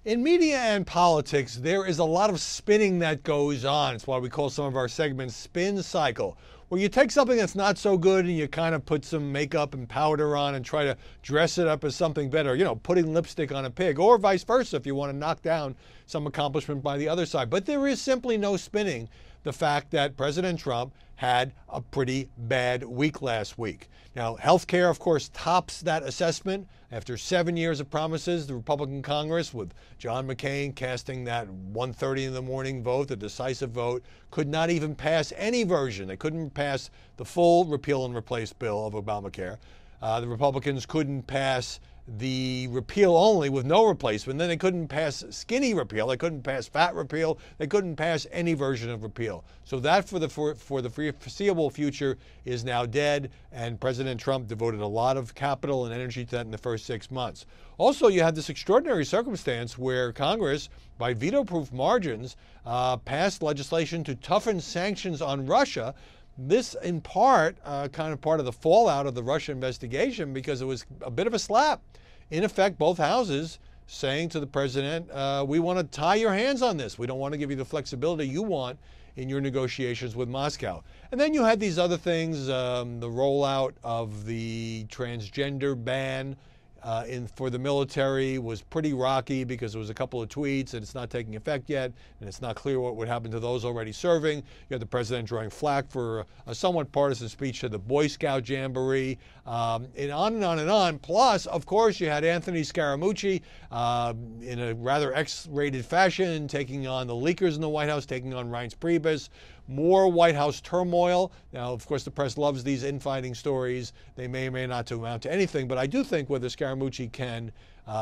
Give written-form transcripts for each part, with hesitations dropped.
In media and politics, there is a lot of spinning that goes on. It's why we call some of our segments spin cycle, where you take something that's not so good and you kind of put some makeup and powder on and try to dress it up as something better, putting lipstick on a pig, or vice versa if you want to knock down some accomplishment by the other side. But there is simply no spinning the fact that President Trump had a pretty bad week last week. Now, healthcare, of course, tops that assessment. After 7 years of promises, the Republican Congress, with John McCain casting that 1:30 in the morning vote, the decisive vote, could not even pass any version. They couldn't pass the full repeal and replace bill of Obamacare. The Republicans couldn't pass the repeal only with no replacement. Then they couldn't pass skinny repeal. They couldn't pass fat repeal. They couldn't pass any version of repeal. So that for the foreseeable future is now dead, and President Trump devoted a lot of capital and energy to that in the first 6 months. Also, you had this extraordinary circumstance where Congress, by veto-proof margins, passed legislation to toughen sanctions on Russia. This, in part, kind of part of the fallout of the Russia investigation, because it was a bit of a slap. In effect, both houses saying to the president, we want to tie your hands on this. We don't want to give you the flexibility you want in your negotiations with Moscow. And then you had these other things, the rollout of the transgender ban for the military was pretty rocky because there was a couple of tweets and it's not taking effect yet, and it's not clear what would happen to those already serving. You had the president drawing flack for a somewhat partisan speech to the Boy Scout Jamboree, and on and on and on. Plus, of course, you had Anthony Scaramucci in a rather X-rated fashion taking on the leakers in the White House, taking on Reince Priebus. More White House turmoil. Now, of course, the press loves these infighting stories. They may or may not amount to anything, but I do think whether Scaramucci can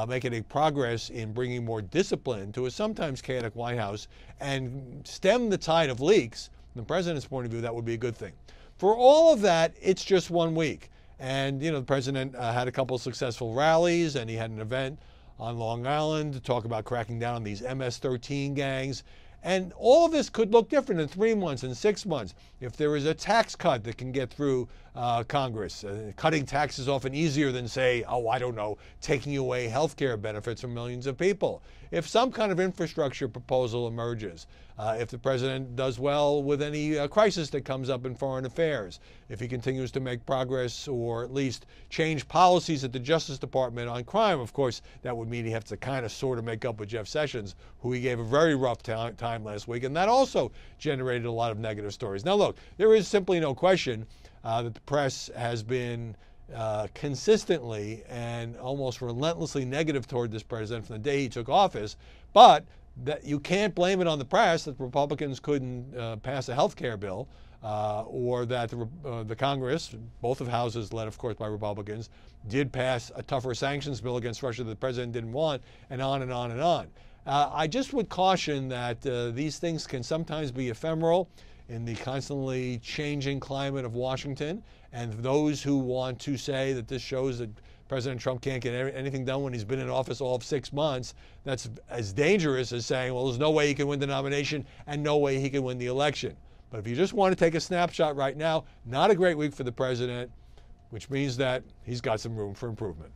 make any progress in bringing more discipline to a sometimes chaotic White House and stem the tide of leaks, from the president's point of view, that would be a good thing. For all of that, it's just 1 week. And, the president had a couple of successful rallies, and he had an event on Long Island to talk about cracking down on these MS-13 gangs. And all of this could look different in 3 months and 6 months if there is a tax cut that can get through Congress. Cutting taxes is often easier than, say, taking away health care benefits from millions of people. If some kind of infrastructure proposal emerges, if the president does well with any crisis that comes up in foreign affairs, if he continues to make progress or at least change policies at the Justice Department on crime, of course, that would mean he has to kind of sort of make up with Jeff Sessions, who he gave a very rough time last week, and that also generated a lot of negative stories. Now, look, there is simply no question that the press has been consistently and almost relentlessly negative toward this president from the day he took office, but that you can't blame it on the press that the Republicans couldn't pass a health care bill, or that the Congress, both of houses led, of course, by Republicans, did pass a tougher sanctions bill against Russia that the president didn't want, and on and on and on. I just would caution that these things can sometimes be ephemeral in the constantly changing climate of Washington, and those who want to say that this shows that President Trump can't get anything done when he's been in office all of 6 months, that's as dangerous as saying, well, there's no way he can win the nomination and no way he can win the election. But if you just want to take a snapshot right now, not a great week for the president, which means that he's got some room for improvement.